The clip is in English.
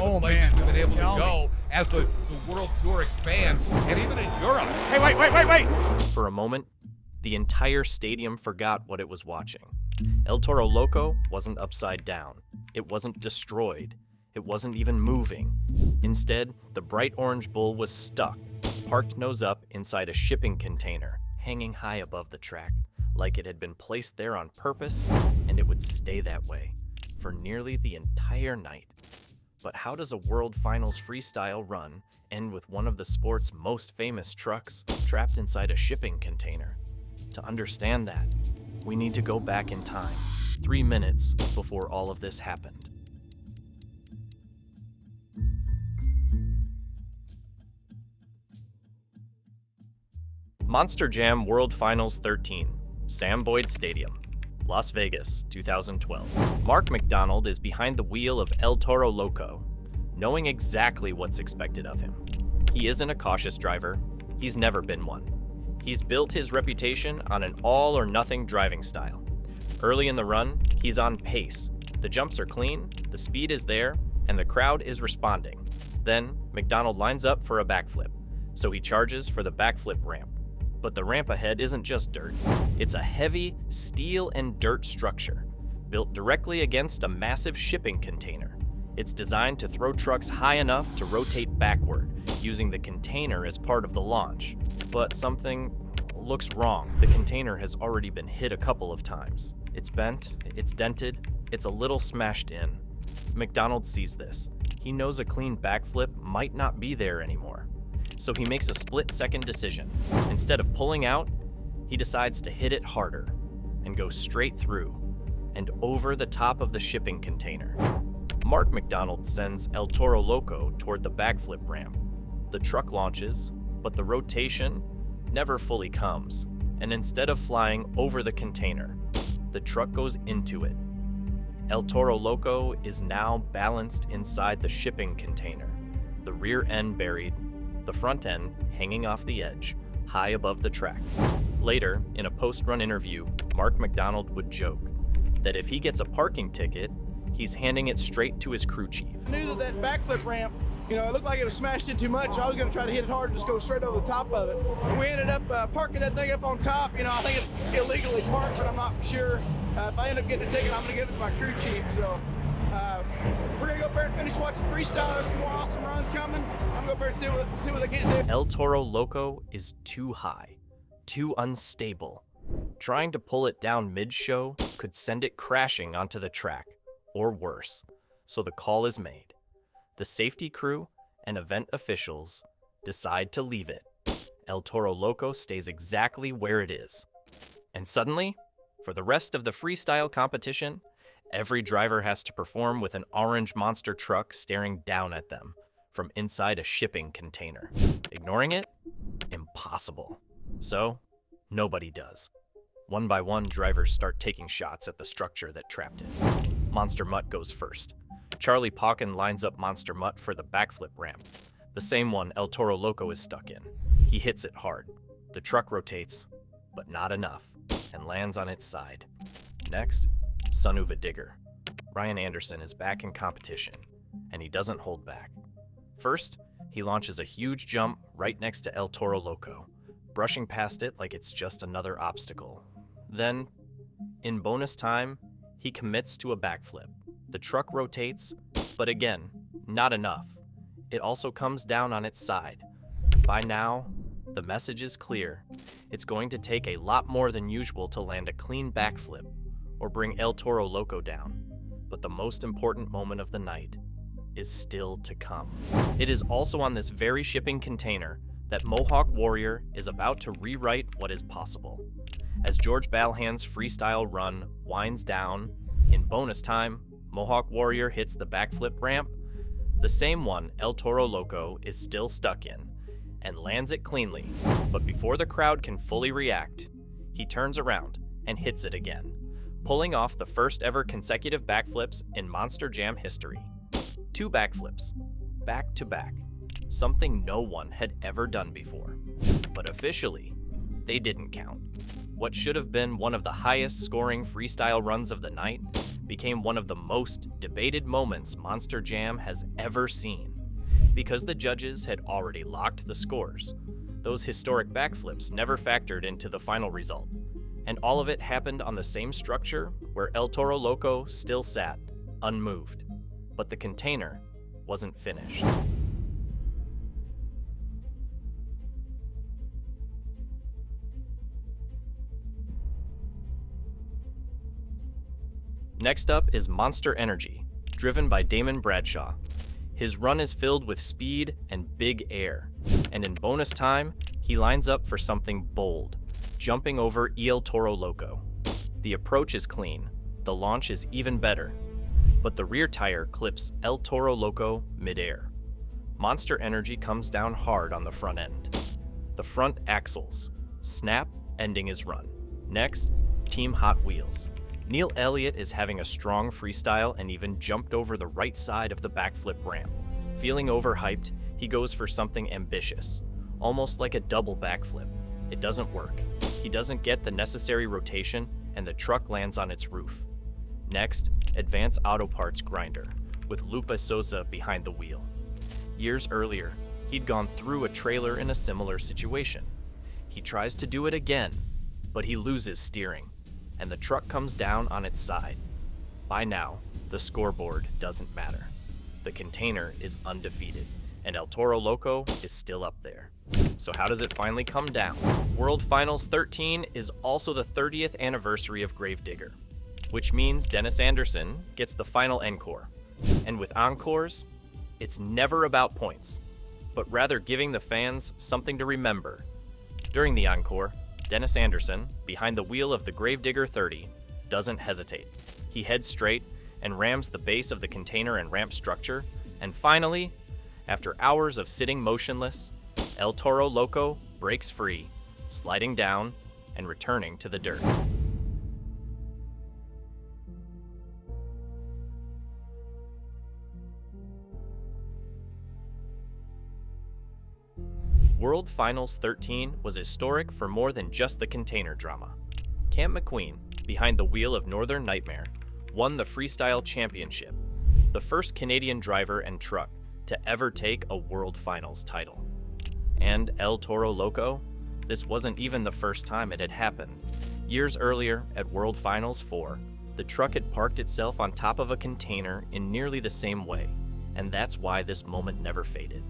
to the Oh, places man. we've been able Tell to me. go as the world tour expands, and even in Europe. Hey, wait! For a moment, the entire stadium forgot what it was watching. El Toro Loco wasn't upside down. It wasn't destroyed. It wasn't even moving. Instead, the bright orange bull was stuck, parked nose up inside a shipping container, hanging high above the track, like it had been placed there on purpose, and it would stay that way for nearly the entire night. But how does a World Finals freestyle run end with one of the sport's most famous trucks trapped inside a shipping container? To understand that, we need to go back in time, 3 minutes before all of this happened. Monster Jam World Finals 13, Sam Boyd Stadium, Las Vegas, 2012. Marc McDonald is behind the wheel of El Toro Loco, knowing exactly what's expected of him. He isn't a cautious driver. He's never been one. He's built his reputation on an all-or-nothing driving style. Early in the run, he's on pace. The jumps are clean, the speed is there, and the crowd is responding. Then, McDonald lines up for a backflip, so he charges for the backflip ramp. But the ramp ahead isn't just dirt. It's a heavy steel and dirt structure, built directly against a massive shipping container. It's designed to throw trucks high enough to rotate backward, using the container as part of the launch. But something looks wrong. The container has already been hit a couple of times. It's bent, it's dented, it's a little smashed in. McDonald sees this. He knows a clean backflip might not be there anymore. So he makes a split-second decision. Instead of pulling out, he decides to hit it harder and go straight through and over the top of the shipping container. Marc McDonald sends El Toro Loco toward the backflip ramp. The truck launches, but the rotation never fully comes, and instead of flying over the container, the truck goes into it. El Toro Loco is now balanced inside the shipping container, the rear end buried, the front end hanging off the edge, high above the track. Later, in a post-run interview, Marc McDonald would joke that if he gets a parking ticket, he's handing it straight to his crew chief. I knew that backflip ramp, it looked like it was smashed in too much, so I was going to try to hit it hard and just go straight over the top of it. We ended up parking that thing up on top. I think it's illegally parked, but I'm not sure. If I end up getting a ticket, I'm going to give it to my crew chief. So we're going to go up there and finish watching freestyle. There's some more awesome runs coming. I'm going to go up there and see what they can do. El Toro Loco is too high, too unstable. Trying to pull it down mid-show could send it crashing onto the track, or worse. So the call is made. The safety crew and event officials decide to leave it. El Toro Loco stays exactly where it is. And suddenly, for the rest of the freestyle competition, every driver has to perform with an orange monster truck staring down at them from inside a shipping container. Ignoring it? Impossible. So, nobody does. One by one, drivers start taking shots at the structure that trapped it. Monster Mutt goes first. Charlie Pauken lines up Monster Mutt for the backflip ramp, the same one El Toro Loco is stuck in. He hits it hard. The truck rotates, but not enough, and lands on its side. Next, Son-Uva Digger. Ryan Anderson is back in competition, and he doesn't hold back. First, he launches a huge jump right next to El Toro Loco, brushing past it like it's just another obstacle. Then, in bonus time, he commits to a backflip. The truck rotates, but again, not enough. It also comes down on its side. By now, the message is clear. It's going to take a lot more than usual to land a clean backflip or bring El Toro Loco down. But the most important moment of the night is still to come. It is also on this very shipping container that Mohawk Warrior is about to rewrite what is possible. As George Balhan's freestyle run winds down, in bonus time, Mohawk Warrior hits the backflip ramp, the same one El Toro Loco is still stuck in, and lands it cleanly. But before the crowd can fully react, he turns around and hits it again, pulling off the first ever consecutive backflips in Monster Jam history. 2 backflips, back to back, something no one had ever done before. But officially, they didn't count. What should have been one of the highest scoring freestyle runs of the night became one of the most debated moments Monster Jam has ever seen. Because the judges had already locked the scores, those historic backflips never factored into the final result, and all of it happened on the same structure where El Toro Loco still sat, unmoved. But the container wasn't finished. Next up is Monster Energy, driven by Damon Bradshaw. His run is filled with speed and big air, and in bonus time, he lines up for something bold, jumping over El Toro Loco. The approach is clean, the launch is even better, but the rear tire clips El Toro Loco midair. Monster Energy comes down hard on the front end. The front axles snap, ending his run. Next, Team Hot Wheels. Neil Elliott is having a strong freestyle and even jumped over the right side of the backflip ramp. Feeling overhyped, he goes for something ambitious, almost like a double backflip. It doesn't work. He doesn't get the necessary rotation, and the truck lands on its roof. Next, Advance Auto Parts grinder, with Lupa Sosa behind the wheel. Years earlier, he'd gone through a trailer in a similar situation. He tries to do it again, but he loses steering, and the truck comes down on its side. By now, the scoreboard doesn't matter. The container is undefeated, and El Toro Loco is still up there. So how does it finally come down? World Finals 13 is also the 30th anniversary of Gravedigger, which means Dennis Anderson gets the final encore. And with encores, it's never about points, but rather giving the fans something to remember. During the encore, Dennis Anderson, behind the wheel of the Gravedigger 30, doesn't hesitate. He heads straight and rams the base of the container and ramp structure, and finally, after hours of sitting motionless, El Toro Loco breaks free, sliding down and returning to the dirt. World Finals 13 was historic for more than just the container drama. Cam McQueen, behind the wheel of Northern Nightmare, won the Freestyle Championship, the first Canadian driver and truck to ever take a World Finals title. And El Toro Loco? This wasn't even the first time it had happened. Years earlier, at World Finals 4, the truck had parked itself on top of a container in nearly the same way, and that's why this moment never faded.